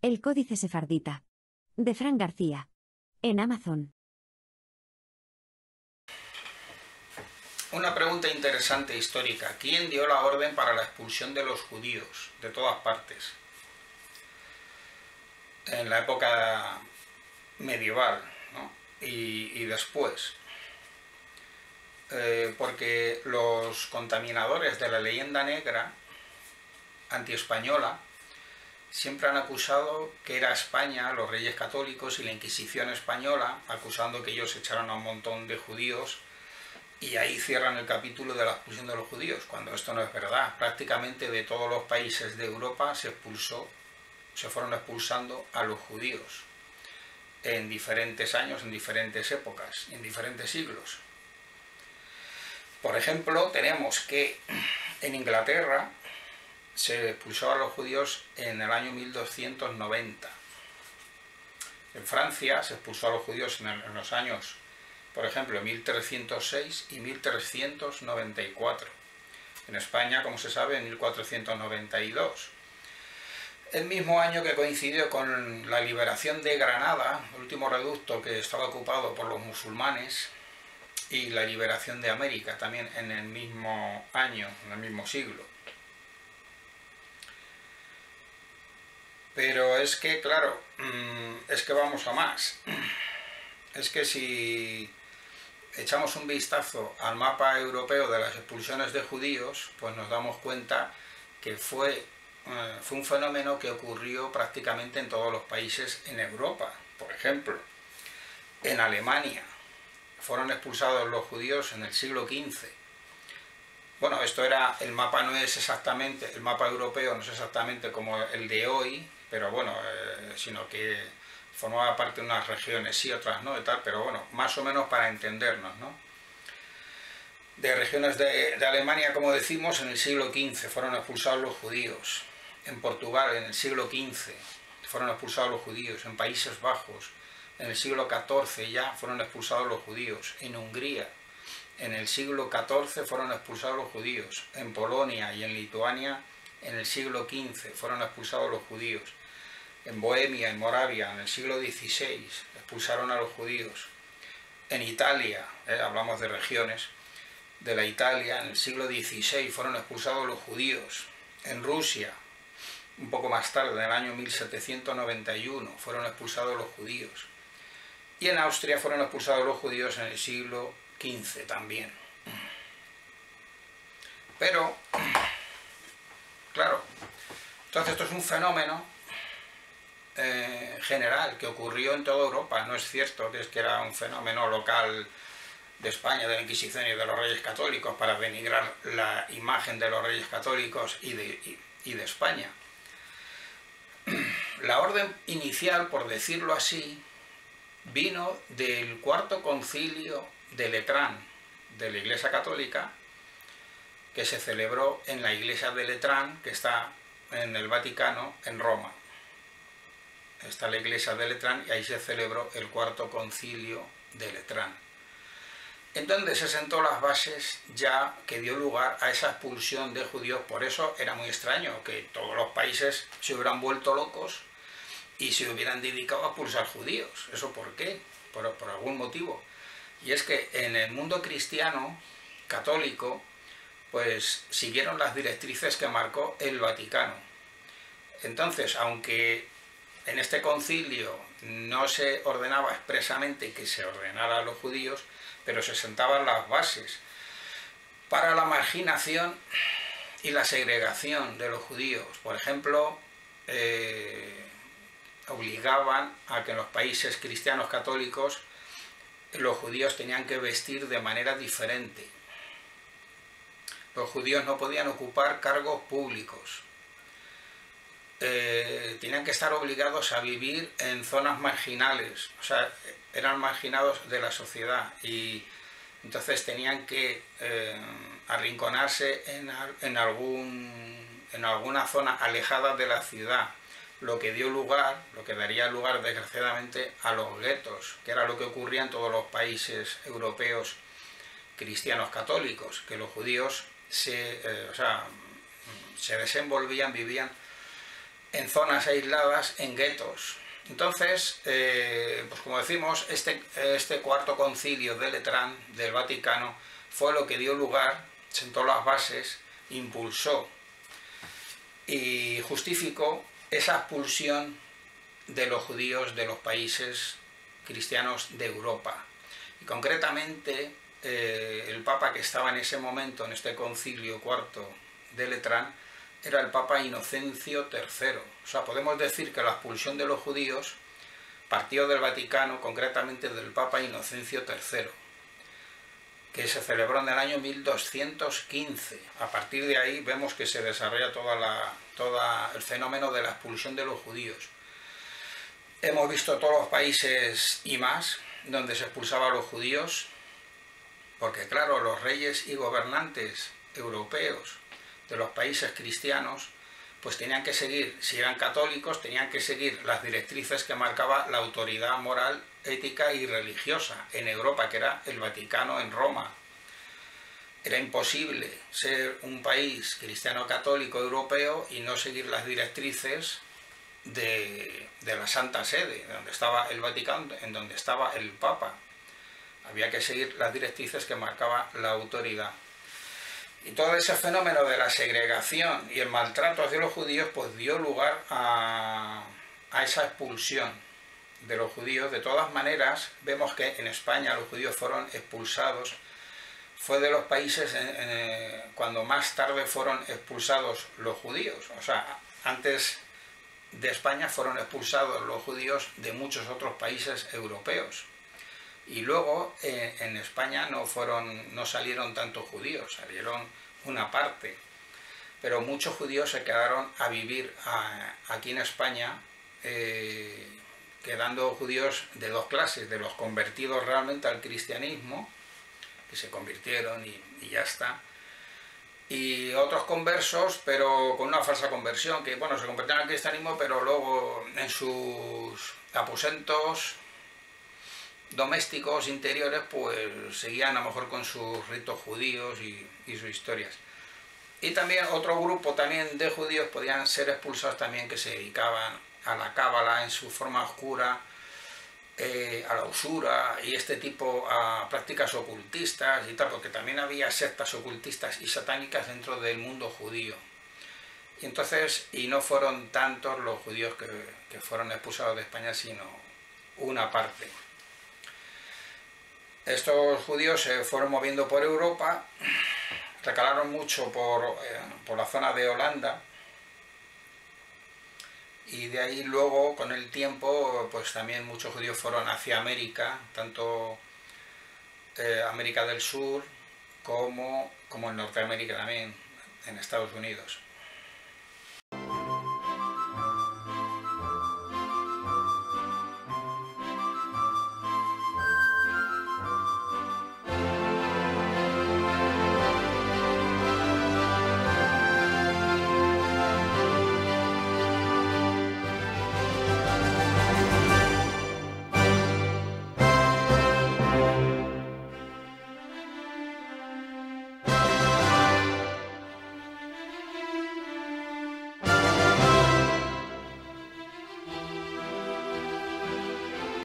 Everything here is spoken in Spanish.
El Códice Sefardita. De Fran García. En Amazon. Una pregunta interesante histórica. ¿Quién dio la orden para la expulsión de los judíos de todas partes? En la época medieval, ¿no? y después. Porque los contaminadores de la leyenda negra antiespañola siempre han acusado que era España, los reyes católicos y la Inquisición española, acusando que ellos echaron a un montón de judíos, y ahí cierran el capítulo de la expulsión de los judíos, cuando esto no es verdad. Prácticamente de todos los países de Europa se fueron expulsando a los judíos en diferentes años, en diferentes épocas, en diferentes siglos. Por ejemplo, tenemos que en Inglaterra se expulsó a los judíos en el año 1290. En Francia se expulsó a los judíos en los años, por ejemplo, 1306 y 1394. En España, como se sabe, en 1492. El mismo año que coincidió con la liberación de Granada, el último reducto que estaba ocupado por los musulmanes, y la liberación de América, también en el mismo año, en el mismo siglo. Pero es que, claro, es que vamos a más. Es que si echamos un vistazo al mapa europeo de las expulsiones de judíos, pues nos damos cuenta que fue un fenómeno que ocurrió prácticamente en todos los países en Europa. Por ejemplo, en Alemania fueron expulsados los judíos en el siglo XV. Bueno, el mapa no es exactamente, el mapa europeo no es exactamente como el de hoy, pero bueno, sino que formaba parte de unas regiones sí, otras no, y tal, pero bueno, más o menos para entendernos, ¿no? De regiones de Alemania, como decimos, en el siglo XV fueron expulsados los judíos. En Portugal, en el siglo XV, fueron expulsados los judíos. En Países Bajos, en el siglo XIV ya fueron expulsados los judíos. En Hungría, en el siglo XIV fueron expulsados los judíos. En Polonia y en Lituania, en el siglo XV fueron expulsados los judíos. En Bohemia, en Moravia, en el siglo XVI, expulsaron a los judíos. En Italia, hablamos de regiones de la Italia, en el siglo XVI fueron expulsados los judíos. En Rusia, un poco más tarde, en el año 1791, fueron expulsados los judíos. Y en Austria fueron expulsados los judíos en el siglo XV también. Pero, claro, entonces esto es un fenómeno general que ocurrió en toda Europa. No es cierto que era un fenómeno local de España, de la Inquisición y de los Reyes Católicos para denigrar la imagen de los Reyes Católicos y de España. La orden inicial, por decirlo así, vino del Cuarto Concilio de Letrán de la Iglesia Católica, que se celebró en la Iglesia de Letrán, que está en el Vaticano, en Roma. Está la Iglesia de Letrán y ahí se celebró el Cuarto Concilio de Letrán, en donde se sentó las bases ya que dio lugar a esa expulsión de judíos. Por eso era muy extraño que todos los países se hubieran vuelto locos y se hubieran dedicado a expulsar judíos. ¿Eso por qué? Por algún motivo. Y es que en el mundo cristiano, católico, pues siguieron las directrices que marcó el Vaticano. Entonces, aunque en este concilio no se ordenaba expresamente que se ordenara a los judíos, pero se sentaban las bases para la marginación y la segregación de los judíos. Por ejemplo, obligaban a que en los países cristianos católicos los judíos tenían que vestir de manera diferente. Los judíos no podían ocupar cargos públicos. Tenían que estar obligados a vivir en zonas marginales, o sea, eran marginados de la sociedad y entonces tenían que arrinconarse en alguna zona alejada de la ciudad, lo que daría lugar desgraciadamente a los guetos, que era lo que ocurría en todos los países europeos cristianos católicos, que los judíos se desenvolvían, vivían en zonas aisladas, en guetos. Entonces, pues como decimos, este cuarto concilio de Letrán del Vaticano fue lo que dio lugar, sentó las bases, impulsó y justificó esa expulsión de los judíos de los países cristianos de Europa. Y concretamente, el papa que estaba en ese momento en este concilio cuarto de Letrán era el Papa Inocencio III. O sea, podemos decir que la expulsión de los judíos partió del Vaticano, concretamente del Papa Inocencio III, que se celebró en el año 1215. A partir de ahí vemos que se desarrolla todo el fenómeno de la expulsión de los judíos. Hemos visto todos los países y más donde se expulsaba a los judíos, porque claro, los reyes y gobernantes europeos de los países cristianos pues tenían que seguir, si eran católicos, tenían que seguir las directrices que marcaba la autoridad moral, ética y religiosa en Europa, que era el Vaticano en Roma. Era imposible ser un país cristiano católico europeo y no seguir las directrices de la Santa Sede, donde estaba el Vaticano, en donde estaba el Papa. Había que seguir las directrices que marcaba la autoridad. Y todo ese fenómeno de la segregación y el maltrato hacia los judíos pues dio lugar a esa expulsión de los judíos. De todas maneras, vemos que en España los judíos fueron expulsados. Fue de los países cuando más tarde fueron expulsados los judíos. O sea, antes de España fueron expulsados los judíos de muchos otros países europeos. Y luego en España no salieron tantos judíos, salieron una parte. Pero muchos judíos se quedaron a vivir aquí en España, quedando judíos de dos clases, de los convertidos realmente al cristianismo, que se convirtieron y ya está, y otros conversos, pero con una falsa conversión, que bueno, se convirtieron al cristianismo, pero luego en sus aposentos domésticos interiores pues seguían a lo mejor con sus ritos judíos y sus historias. Y también otro grupo también de judíos podían ser expulsados también, que se dedicaban a la cábala en su forma oscura, a la usura y este tipo a prácticas ocultistas y tal, porque también había sectas ocultistas y satánicas dentro del mundo judío. Y entonces, y no fueron tantos los judíos que fueron expulsados de España, sino una parte. Estos judíos se fueron moviendo por Europa, recalaron mucho por la zona de Holanda, y de ahí luego, con el tiempo, pues también muchos judíos fueron hacia América, tanto América del Sur como en Norteamérica también, en Estados Unidos.